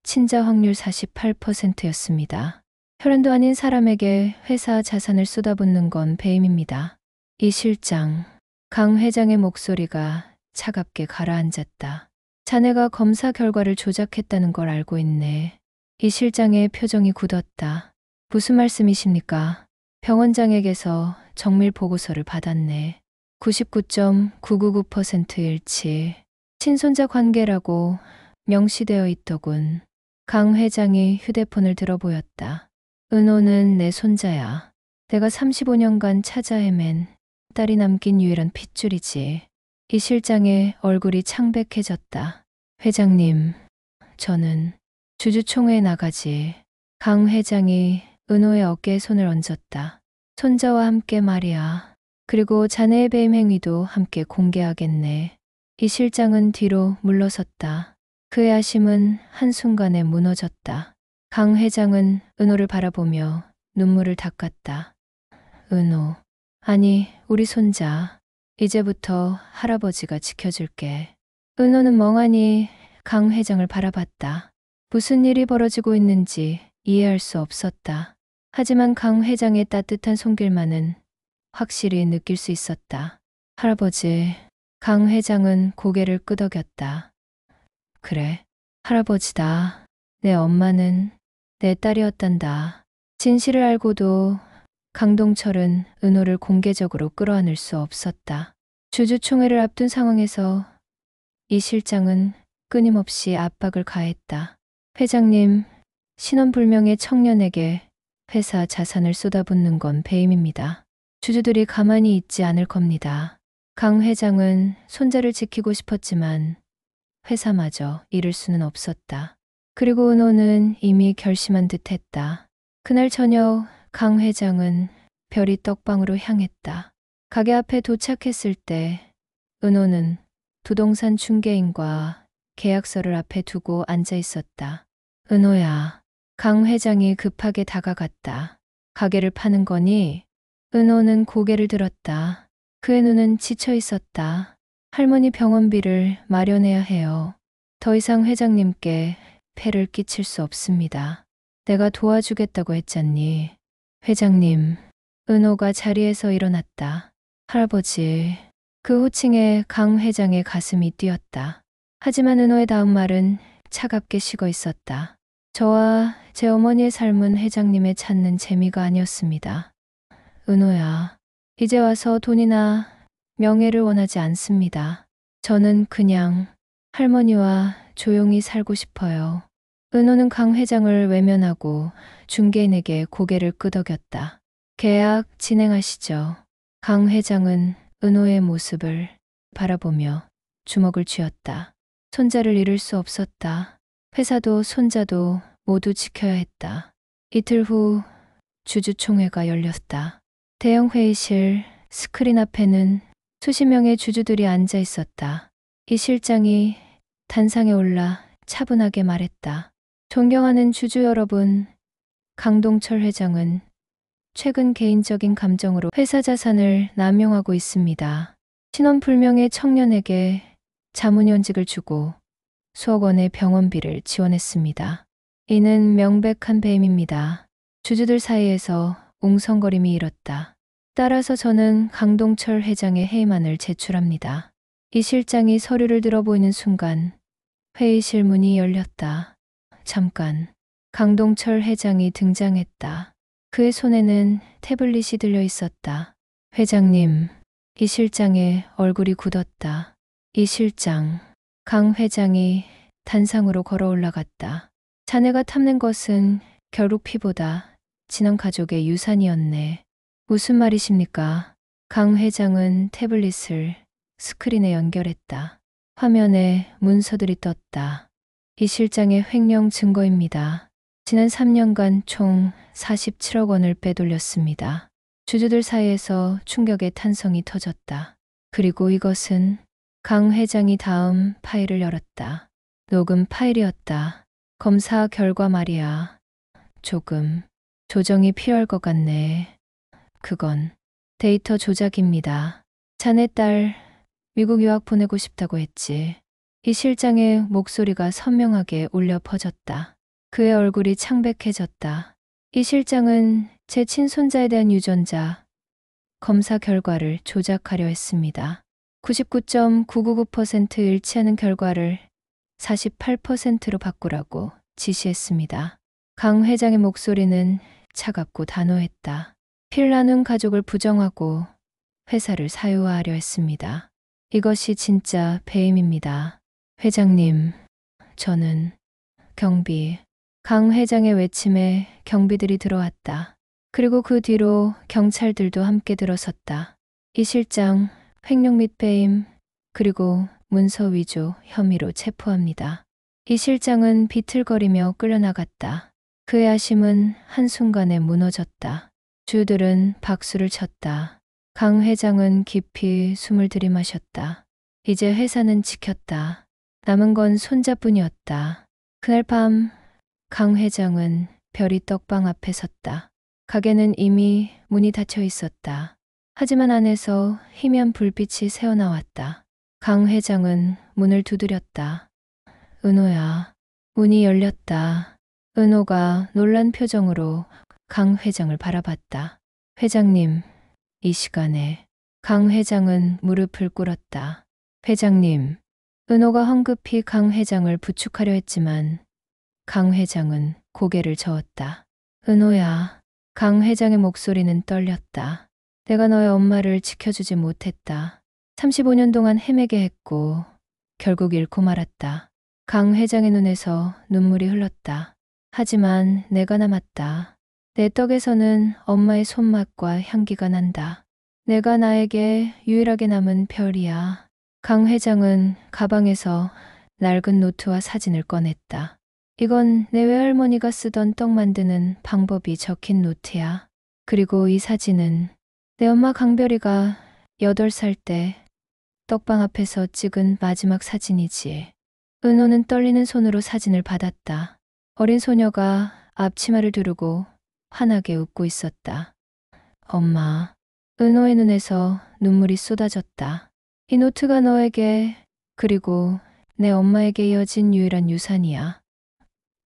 친자 확률 48%였습니다. 혈연도 아닌 사람에게 회사 자산을 쏟아붓는 건 배임입니다. 이 실장, 강 회장의 목소리가 차갑게 가라앉았다. 자네가 검사 결과를 조작했다는 걸 알고 있네. 이 실장의 표정이 굳었다. 무슨 말씀이십니까? 병원장에게서 정밀 보고서를 받았네. 99.999% 일치. 친손자 관계라고 명시되어 있더군. 강 회장이 휴대폰을 들어 보였다. 은호는 내 손자야. 내가 35년간 찾아 헤맨 딸이 남긴 유일한 핏줄이지. 이 실장의 얼굴이 창백해졌다. 회장님, 저는 주주총회에 나가지. 강 회장이 은호의 어깨에 손을 얹었다. 손자와 함께 말이야. 그리고 자네의 배임 행위도 함께 공개하겠네. 이 실장은 뒤로 물러섰다. 그의 아심은 한순간에 무너졌다. 강 회장은 은호를 바라보며 눈물을 닦았다. 은호, 아니 우리 손자. 이제부터 할아버지가 지켜줄게. 은호는 멍하니 강 회장을 바라봤다. 무슨 일이 벌어지고 있는지 이해할 수 없었다. 하지만 강 회장의 따뜻한 손길만은 확실히 느낄 수 있었다. 할아버지, 강 회장은 고개를 끄덕였다. 그래, 할아버지다. 내 엄마는 내 딸이었단다. 진실을 알고도 강동철은 은호를 공개적으로 끌어안을 수 없었다. 주주총회를 앞둔 상황에서 이 실장은 끊임없이 압박을 가했다. 회장님, 신원불명의 청년에게 회사 자산을 쏟아붓는 건 배임입니다. 주주들이 가만히 있지 않을 겁니다. 강 회장은 손자를 지키고 싶었지만 회사마저 잃을 수는 없었다. 그리고 은호는 이미 결심한 듯 했다. 그날 저녁 강 회장은 별이 떡방으로 향했다. 가게 앞에 도착했을 때 은호는 부동산 중개인과 계약서를 앞에 두고 앉아 있었다. 은호야, 강 회장이 급하게 다가갔다. 가게를 파는 거니? 은호는 고개를 들었다. 그의 눈은 지쳐 있었다. 할머니 병원비를 마련해야 해요. 더 이상 회장님께 폐를 끼칠 수 없습니다. 내가 도와주겠다고 했잖니. 회장님, 은호가 자리에서 일어났다. 할아버지, 그 호칭에 강 회장의 가슴이 뛰었다. 하지만 은호의 다음 말은 차갑게 식어 있었다. 저와 제 어머니의 삶은 회장님의 찾는 재미가 아니었습니다. 은호야, 이제 와서 돈이나 명예를 원하지 않습니다. 저는 그냥 할머니와 조용히 살고 싶어요. 은호는 강 회장을 외면하고 중개인에게 고개를 끄덕였다. 계약 진행하시죠. 강 회장은 은호의 모습을 바라보며 주먹을 쥐었다. 손자를 잃을 수 없었다. 회사도 손자도 모두 지켜야 했다. 이틀 후 주주총회가 열렸다. 대형 회의실 스크린 앞에는 수십 명의 주주들이 앉아 있었다. 이 실장이 단상에 올라 차분하게 말했다. 존경하는 주주 여러분, 강동철 회장은 최근 개인적인 감정으로 회사 자산을 남용하고 있습니다. 신원불명의 청년에게 자문연직을 주고 수억 원의 병원비를 지원했습니다. 이는 명백한 배임입니다. 주주들 사이에서 웅성거림이 일었다. 따라서 저는 강동철 회장의 해임안을 제출합니다. 이 실장이 서류를 들어 보이는 순간 회의실 문이 열렸다. 잠깐, 강동철 회장이 등장했다. 그의 손에는 태블릿이 들려 있었다. 회장님, 이 실장의 얼굴이 굳었다. 이 실장, 강 회장이 단상으로 걸어 올라갔다. 자네가 탐낸 것은 결국 피보다 진원 가족의 유산이었네. 무슨 말이십니까? 강 회장은 태블릿을 스크린에 연결했다. 화면에 문서들이 떴다. 이 실장의 횡령 증거입니다. 지난 3년간 총 47억 원을 빼돌렸습니다. 주주들 사이에서 충격의 탄성이 터졌다. 그리고 이것은 강 회장이 다음 파일을 열었다. 녹음 파일이었다. 검사 결과 말이야. 조금 조정이 필요할 것 같네. 그건 데이터 조작입니다. 자네 딸 미국 유학 보내고 싶다고 했지. 이 실장의 목소리가 선명하게 울려 퍼졌다. 그의 얼굴이 창백해졌다. 이 실장은 제 친손자에 대한 유전자 검사 결과를 조작하려 했습니다. 99.999% 일치하는 결과를 48%로 바꾸라고 지시했습니다. 강 회장의 목소리는 차갑고 단호했다. 피를 나눈 가족을 부정하고 회사를 사유화하려 했습니다. 이것이 진짜 배임입니다. 회장님, 저는 강 회장의 외침에 경비들이 들어왔다. 그리고 그 뒤로 경찰들도 함께 들어섰다. 이 실장 횡령 및 배임 그리고 문서 위조 혐의로 체포합니다. 이 실장은 비틀거리며 끌려나갔다. 그의 아심은 한순간에 무너졌다. 주들은 박수를 쳤다. 강 회장은 깊이 숨을 들이마셨다. 이제 회사는 지켰다. 남은 건 손자뿐이었다. 그날 밤 강 회장은 별이 떡방 앞에 섰다. 가게는 이미 문이 닫혀 있었다. 하지만 안에서 희미한 불빛이 새어나왔다. 강 회장은 문을 두드렸다. 은호야. 문이 열렸다. 은호가 놀란 표정으로 강 회장을 바라봤다. 회장님, 이 시간에 강 회장은 무릎을 꿇었다. 회장님, 은호가 황급히 강 회장을 부축하려 했지만 강 회장은 고개를 저었다. 은호야, 강 회장의 목소리는 떨렸다. 내가 너의 엄마를 지켜주지 못했다. 35년 동안 헤매게 했고 결국 잃고 말았다. 강 회장의 눈에서 눈물이 흘렀다. 하지만 내가 남았다. 내 떡에서는 엄마의 손맛과 향기가 난다. 내가 나에게 유일하게 남은 별이야. 강 회장은 가방에서 낡은 노트와 사진을 꺼냈다. 이건 내 외할머니가 쓰던 떡 만드는 방법이 적힌 노트야. 그리고 이 사진은 내 엄마 강별이가 8살 때 떡방 앞에서 찍은 마지막 사진이지. 은호는 떨리는 손으로 사진을 받았다. 어린 소녀가 앞치마를 두르고 환하게 웃고 있었다. 엄마. 은호의 눈에서 눈물이 쏟아졌다. 이 노트가 너에게 그리고 내 엄마에게 이어진 유일한 유산이야.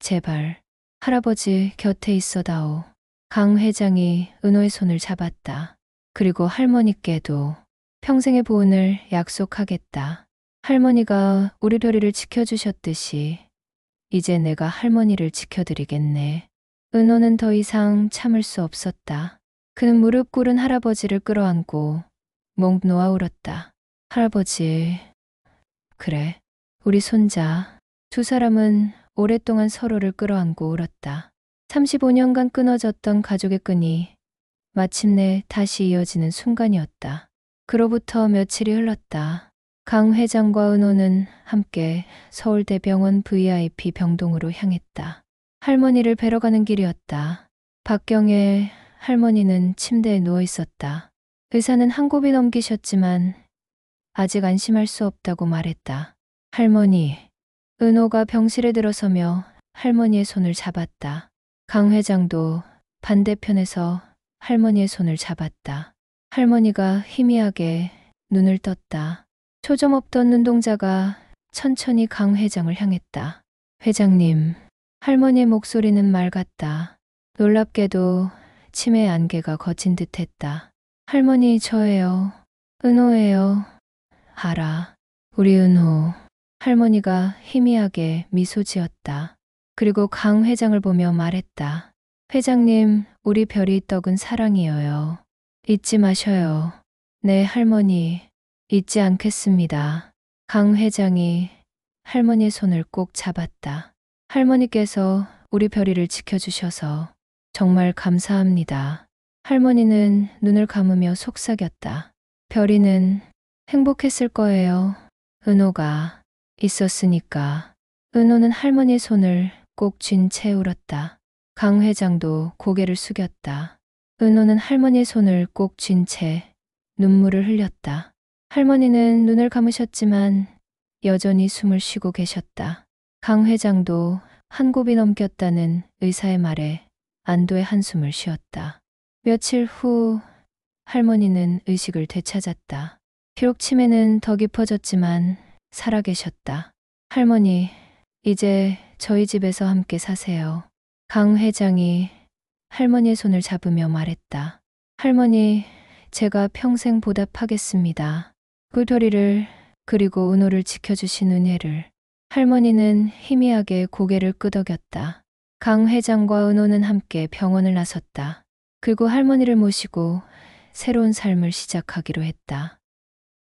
제발 할아버지 곁에 있어다오. 강 회장이 은호의 손을 잡았다. 그리고 할머니께도 평생의 보은을 약속하겠다. 할머니가 우리 별이를 지켜주셨듯이 이제 내가 할머니를 지켜드리겠네. 은호는 더 이상 참을 수 없었다. 그는 무릎 꿇은 할아버지를 끌어안고 목 놓아 울었다. 할아버지, 그래, 우리 손자. 두 사람은 오랫동안 서로를 끌어안고 울었다. 35년간 끊어졌던 가족의 끈이 마침내 다시 이어지는 순간이었다. 그로부터 며칠이 흘렀다. 강 회장과 은호는 함께 서울대병원 VIP 병동으로 향했다. 할머니를 뵈러 가는 길이었다. 박경의 할머니는 침대에 누워 있었다. 의사는 한 곱이 넘기셨지만 아직 안심할 수 없다고 말했다. 할머니. 은호가 병실에 들어서며 할머니의 손을 잡았다. 강 회장도 반대편에서 할머니의 손을 잡았다. 할머니가 희미하게 눈을 떴다. 초점 없던 눈동자가 천천히 강 회장을 향했다. 회장님. 할머니의 목소리는 맑았다. 놀랍게도 치매의 안개가 거친 듯했다. 할머니, 저예요. 은호예요. 알아. 우리 은호. 할머니가 희미하게 미소 지었다. 그리고 강 회장을 보며 말했다. 회장님, 우리 별이 떡은 사랑이에요. 잊지 마셔요. 네, 할머니. 잊지 않겠습니다. 강 회장이 할머니의 손을 꼭 잡았다. 할머니께서 우리 별이를 지켜주셔서 정말 감사합니다. 할머니는 눈을 감으며 속삭였다. 별이는 행복했을 거예요. 은호가 있었으니까. 은호는 할머니의 손을 꼭 쥔 채 울었다. 강 회장도 고개를 숙였다. 은호는 할머니의 손을 꼭 쥔 채 눈물을 흘렸다. 할머니는 눈을 감으셨지만 여전히 숨을 쉬고 계셨다. 강 회장도 한 곱이 넘겼다는 의사의 말에 안도의 한숨을 쉬었다. 며칠 후 할머니는 의식을 되찾았다. 비록 치매는 더 깊어졌지만 살아계셨다. 할머니, 이제 저희 집에서 함께 사세요. 강 회장이 할머니의 손을 잡으며 말했다. 할머니, 제가 평생 보답하겠습니다. 그 별이를 그리고 은호를 지켜주신 은혜를. 할머니는 희미하게 고개를 끄덕였다. 강 회장과 은호는 함께 병원을 나섰다. 그리고 할머니를 모시고 새로운 삶을 시작하기로 했다.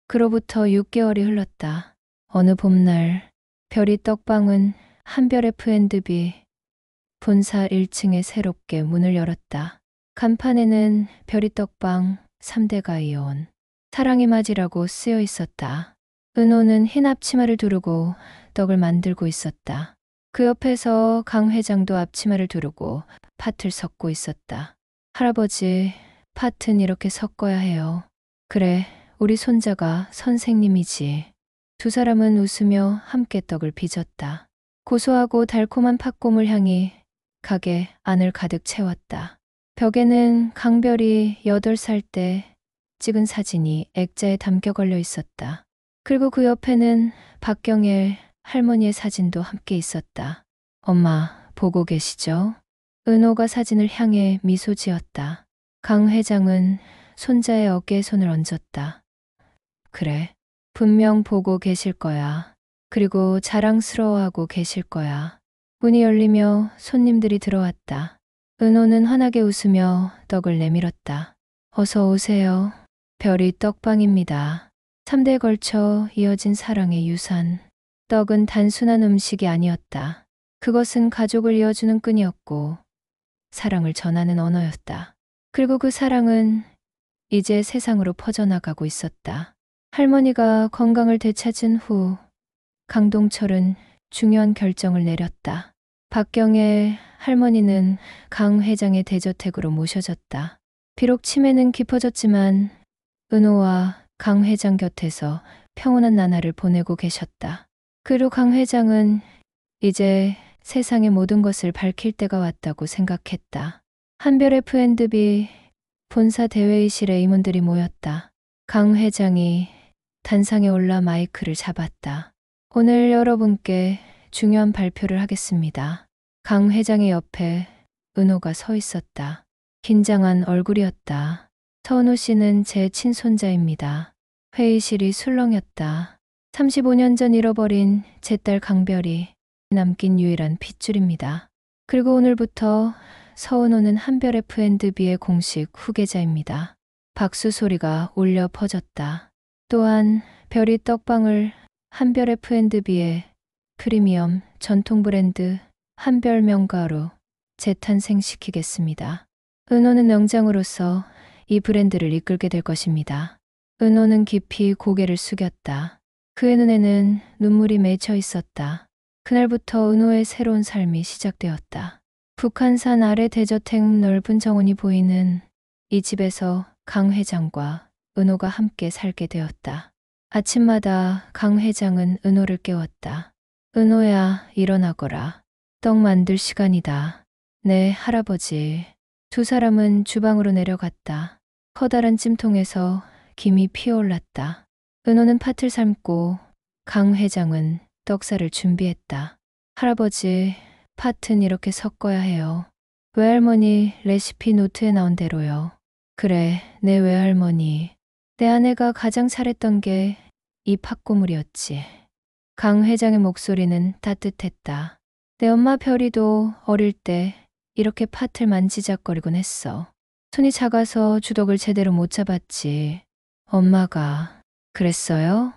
그로부터 6개월이 흘렀다. 어느 봄날 별이 떡방은 한별 F&B 본사 1층에 새롭게 문을 열었다. 간판에는 별이 떡방 3대가 이어온 사랑의 맞이라고 쓰여 있었다. 은호는 흰 앞치마를 두르고 떡을 만들고 있었다. 그 옆에서 강 회장도 앞치마를 두르고 팥을 섞고 있었다. 할아버지, 팥은 이렇게 섞어야 해요. 그래, 우리 손자가 선생님이지. 두 사람은 웃으며 함께 떡을 빚었다. 고소하고 달콤한 팥고물 향이 가게 안을 가득 채웠다. 벽에는 강별이 8살 때 찍은 사진이 액자에 담겨 걸려 있었다. 그리고 그 옆에는 박경일 할머니의 사진도 함께 있었다. 엄마, 보고 계시죠? 은호가 사진을 향해 미소 지었다. 강 회장은 손자의 어깨에 손을 얹었다. 그래, 분명 보고 계실 거야. 그리고 자랑스러워하고 계실 거야. 문이 열리며 손님들이 들어왔다. 은호는 환하게 웃으며 떡을 내밀었다. 어서 오세요. 별이 떡방입니다. 3대에 걸쳐 이어진 사랑의 유산. 떡은 단순한 음식이 아니었다. 그것은 가족을 이어주는 끈이었고 사랑을 전하는 언어였다. 그리고 그 사랑은 이제 세상으로 퍼져나가고 있었다. 할머니가 건강을 되찾은 후 강동철은 중요한 결정을 내렸다. 박경의 할머니는 강 회장의 대저택으로 모셔졌다. 비록 치매는 깊어졌지만 은호와 강 회장 곁에서 평온한 나날을 보내고 계셨다. 그리고 강 회장은 이제 세상의 모든 것을 밝힐 때가 왔다고 생각했다. 한별 F&B 본사 대회의실에 임원들이 모였다. 강 회장이 단상에 올라 마이크를 잡았다. 오늘 여러분께 중요한 발표를 하겠습니다. 강 회장의 옆에 은호가 서 있었다. 긴장한 얼굴이었다. 서은호 씨는 제 친손자입니다. 회의실이 술렁였다. 35년 전 잃어버린 제 딸 강별이 남긴 유일한 핏줄입니다. 그리고 오늘부터 서은호는 한별 F&B의 공식 후계자입니다. 박수 소리가 울려 퍼졌다. 또한 별이 떡방을 한별 F&B의 프리미엄 전통 브랜드 한별 명가로 재탄생시키겠습니다. 은호는 명장으로서 이 브랜드를 이끌게 될 것입니다. 은호는 깊이 고개를 숙였다. 그의 눈에는 눈물이 맺혀 있었다. 그날부터 은호의 새로운 삶이 시작되었다. 북한산 아래 대저택 넓은 정원이 보이는 이 집에서 강 회장과 은호가 함께 살게 되었다. 아침마다 강 회장은 은호를 깨웠다. 은호야, 일어나거라. 떡 만들 시간이다. 네, 할아버지. 두 사람은 주방으로 내려갔다. 커다란 찜통에서 김이 피어올랐다. 은호는 팥을 삶고 강 회장은 떡살을 준비했다. 할아버지, 팥은 이렇게 섞어야 해요. 외할머니 레시피 노트에 나온 대로요. 그래, 내 외할머니. 내 아내가 가장 잘했던 게 이 팥고물이었지. 강 회장의 목소리는 따뜻했다. 내 엄마 별이도 어릴 때 이렇게 팥을 만지작거리곤 했어. 손이 작아서 주걱을 제대로 못 잡았지. 엄마가 그랬어요?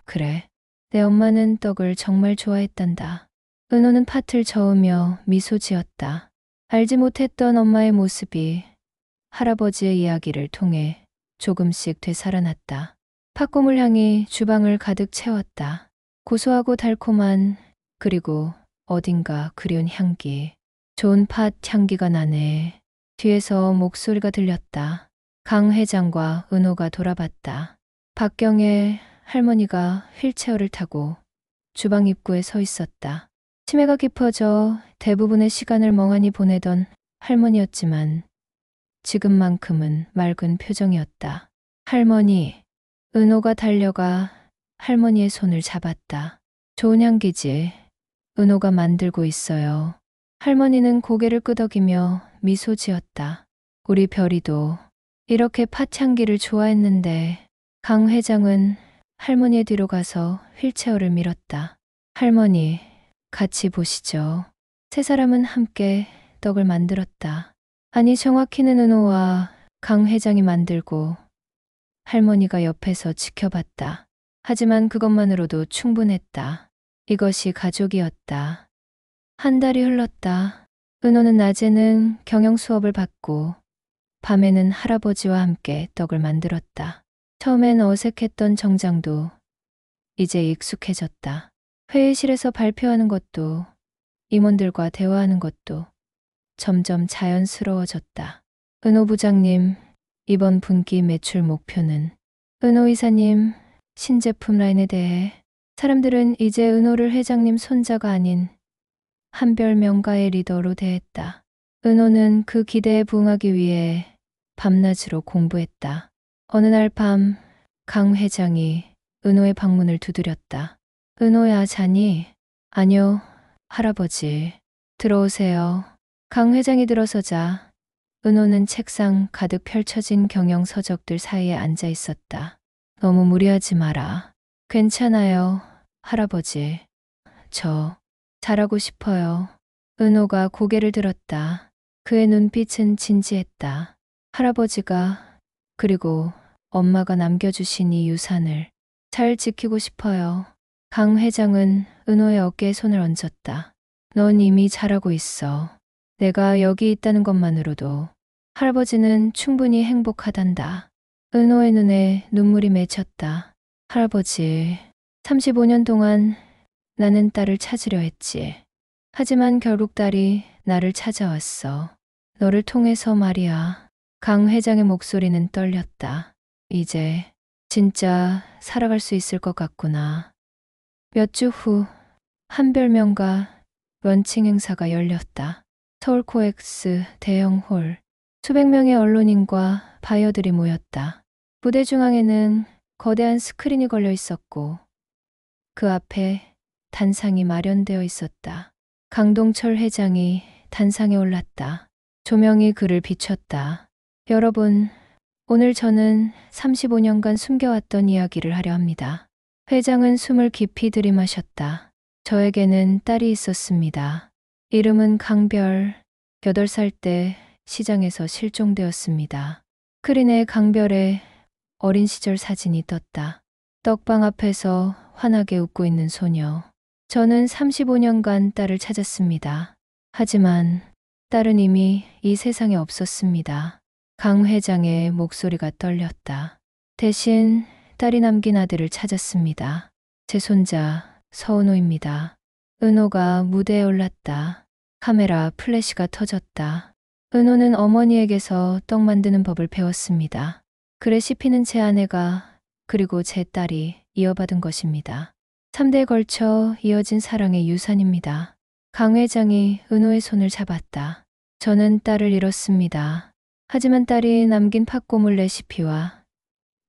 그래. 내 엄마는 떡을 정말 좋아했단다. 은호는 팥을 저으며 미소 지었다. 알지 못했던 엄마의 모습이 할아버지의 이야기를 통해 조금씩 되살아났다. 팥고물 향이 주방을 가득 채웠다. 고소하고 달콤한, 그리고 어딘가 그리운 향기. 좋은 팥 향기가 나네. 뒤에서 목소리가 들렸다. 강 회장과 은호가 돌아봤다. 박경의 할머니가 휠체어를 타고 주방 입구에 서 있었다. 치매가 깊어져 대부분의 시간을 멍하니 보내던 할머니였지만 지금만큼은 맑은 표정이었다. 할머니, 은호가 달려가 할머니의 손을 잡았다. 좋은 향기지. 은호가 만들고 있어요. 할머니는 고개를 끄덕이며 미소 지었다. 우리 별이도 이렇게 팥향기를 좋아했는데. 강 회장은 할머니의 뒤로 가서 휠체어를 밀었다. 할머니, 같이 보시죠. 세 사람은 함께 떡을 만들었다. 아니, 정확히는 은호와 강 회장이 만들고 할머니가 옆에서 지켜봤다. 하지만 그것만으로도 충분했다. 이것이 가족이었다. 한 달이 흘렀다. 은호는 낮에는 경영 수업을 받고 밤에는 할아버지와 함께 떡을 만들었다. 처음엔 어색했던 정장도 이제 익숙해졌다. 회의실에서 발표하는 것도 임원들과 대화하는 것도 점점 자연스러워졌다. 은호 부장님, 이번 분기 매출 목표는? 은호 이사님, 신제품 라인에 대해 사람들은 이제 은호를 회장님 손자가 아닌 한별 명가의 리더로 대했다. 은호는 그 기대에 부응하기 위해 밤낮으로 공부했다. 어느 날 밤, 강 회장이 은호의 방문을 두드렸다. 은호야, 자니? 아니요, 할아버지. 들어오세요. 강 회장이 들어서자 은호는 책상 가득 펼쳐진 경영 서적들 사이에 앉아 있었다. 너무 무리하지 마라. 괜찮아요, 할아버지. 저 잘하고 싶어요. 은호가 고개를 들었다. 그의 눈빛은 진지했다. 할아버지가 그리고 엄마가 남겨주신 이 유산을 잘 지키고 싶어요. 강 회장은 은호의 어깨에 손을 얹었다. 넌 이미 잘하고 있어. 내가 여기 있다는 것만으로도 할아버지는 충분히 행복하단다. 은호의 눈에 눈물이 맺혔다. 할아버지, 35년 동안 나는 딸을 찾으려 했지. 하지만 결국 딸이 나를 찾아왔어. 너를 통해서 말이야. 강 회장의 목소리는 떨렸다. 이제 진짜 살아갈 수 있을 것 같구나. 몇 주 후 한별명가 런칭 행사가 열렸다. 서울 코엑스 대형 홀. 수백 명의 언론인과 바이어들이 모였다. 무대 중앙에는 거대한 스크린이 걸려 있었고 그 앞에 단상이 마련되어 있었다. 강동철 회장이 단상에 올랐다. 조명이 그를 비췄다. 여러분, 오늘 저는 35년간 숨겨왔던 이야기를 하려 합니다. 회장은 숨을 깊이 들이마셨다. 저에게는 딸이 있었습니다. 이름은 강별. 8살 때 시장에서 실종되었습니다. 스크린에 강별의 어린 시절 사진이 떴다. 떡방 앞에서 환하게 웃고 있는 소녀. 저는 35년간 딸을 찾았습니다. 하지만 딸은 이미 이 세상에 없었습니다. 강 회장의 목소리가 떨렸다. 대신 딸이 남긴 아들을 찾았습니다. 제 손자 서은호입니다. 은호가 무대에 올랐다. 카메라 플래시가 터졌다. 은호는 어머니에게서 떡 만드는 법을 배웠습니다. 그 레시피는 제 아내가 그리고 제 딸이 이어받은 것입니다. 3대에 걸쳐 이어진 사랑의 유산입니다. 강 회장이 은호의 손을 잡았다. 저는 딸을 잃었습니다. 하지만 딸이 남긴 팥고물 레시피와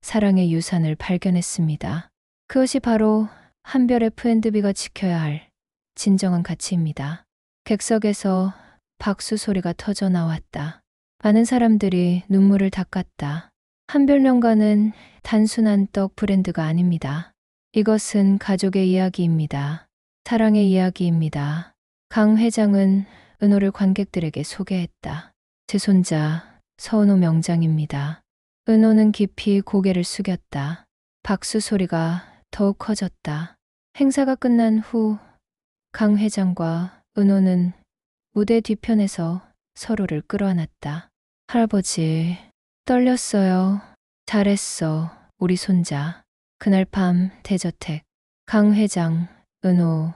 사랑의 유산을 발견했습니다. 그것이 바로 한별 F&B가 지켜야 할 진정한 가치입니다. 객석에서 박수 소리가 터져 나왔다. 많은 사람들이 눈물을 닦았다. 한별명가는 단순한 떡 브랜드가 아닙니다. 이것은 가족의 이야기입니다. 사랑의 이야기입니다. 강 회장은 은호를 관객들에게 소개했다. 제 손자 서은호 명장입니다. 은호는 깊이 고개를 숙였다. 박수 소리가 더욱 커졌다. 행사가 끝난 후 강 회장과 은호는 무대 뒤편에서 서로를 끌어안았다. 할아버지, 떨렸어요. 잘했어, 우리 손자. 그날 밤 대저택, 강 회장, 은호,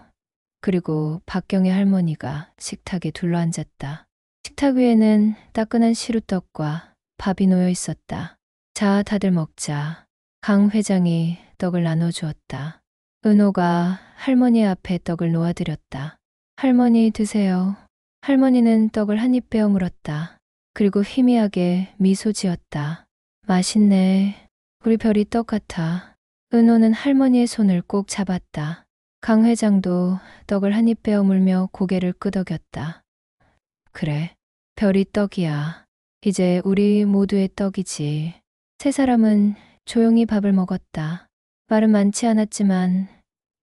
그리고 박경의 할머니가 식탁에 둘러앉았다. 식탁 위에는 따끈한 시루떡과 밥이 놓여 있었다. 자, 다들 먹자. 강 회장이 떡을 나눠주었다. 은호가 할머니 앞에 떡을 놓아드렸다. 할머니 드세요. 할머니는 떡을 한 입 베어 물었다. 그리고 희미하게 미소 지었다. 맛있네. 우리 별이 떡 같아. 은호는 할머니의 손을 꼭 잡았다. 강 회장도 떡을 한 입 베어 물며 고개를 끄덕였다. 그래, 별이 떡이야. 이제 우리 모두의 떡이지. 세 사람은 조용히 밥을 먹었다. 말은 많지 않았지만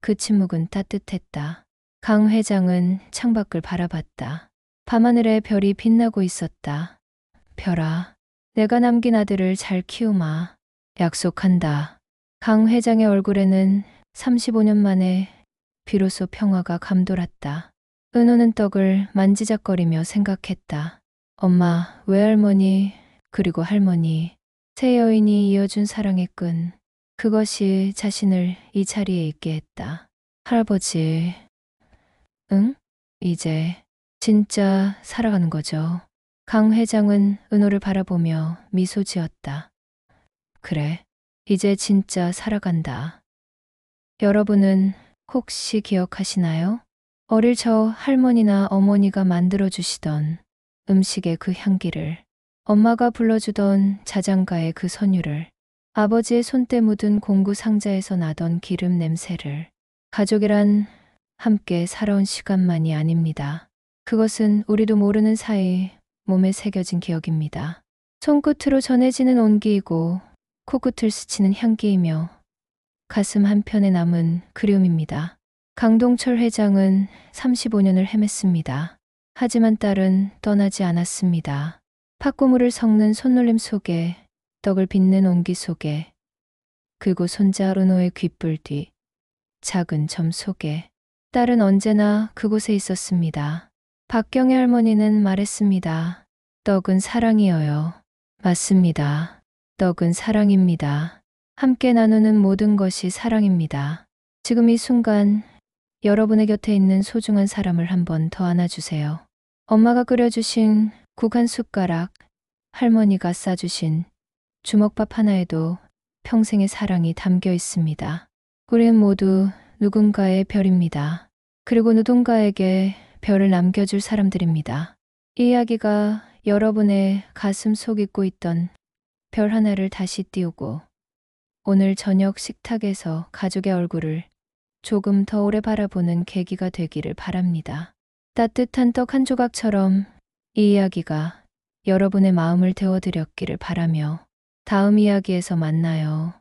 그 침묵은 따뜻했다. 강 회장은 창밖을 바라봤다. 밤하늘에 별이 빛나고 있었다. 별아, 내가 남긴 아들을 잘 키우마. 약속한다. 강 회장의 얼굴에는 35년 만에 비로소 평화가 감돌았다. 은호는 떡을 만지작거리며 생각했다. 엄마, 외할머니, 그리고 할머니, 세 여인이 이어준 사랑의 끈. 그것이 자신을 이 자리에 있게 했다. 할아버지, 응? 이제 진짜 살아가는 거죠. 강 회장은 은호를 바라보며 미소 지었다. 그래, 이제 진짜 살아간다. 여러분은 혹시 기억하시나요? 어릴 저 할머니나 어머니가 만들어주시던 음식의 그 향기를, 엄마가 불러주던 자장가의 그 선율을, 아버지의 손때 묻은 공구 상자에서 나던 기름 냄새를. 가족이란 함께 살아온 시간만이 아닙니다. 그것은 우리도 모르는 사이 몸에 새겨진 기억입니다. 손끝으로 전해지는 온기이고 코끝을 스치는 향기이며 가슴 한편에 남은 그리움입니다. 강동철 회장은 35년을 헤맸습니다. 하지만 딸은 떠나지 않았습니다. 팥고물을 섞는 손놀림 속에, 떡을 빚는 온기 속에, 그리고 손자 은호의 귓불 뒤 작은 점 속에 딸은 언제나 그곳에 있었습니다. 박경의 할머니는 말했습니다. 떡은 사랑이어요. 맞습니다. 떡은 사랑입니다. 함께 나누는 모든 것이 사랑입니다. 지금 이 순간 여러분의 곁에 있는 소중한 사람을 한 번 더 안아주세요. 엄마가 끓여주신 국 한 숟가락, 할머니가 싸주신 주먹밥 하나에도 평생의 사랑이 담겨 있습니다. 우리는 모두 누군가의 별입니다. 그리고 누군가에게 별을 남겨줄 사람들입니다. 이 이야기가 여러분의 가슴 속 잊고 있던 별 하나를 다시 띄우고 오늘 저녁 식탁에서 가족의 얼굴을 조금 더 오래 바라보는 계기가 되기를 바랍니다. 따뜻한 떡 한 조각처럼 이 이야기가 여러분의 마음을 데워드렸기를 바라며 다음 이야기에서 만나요.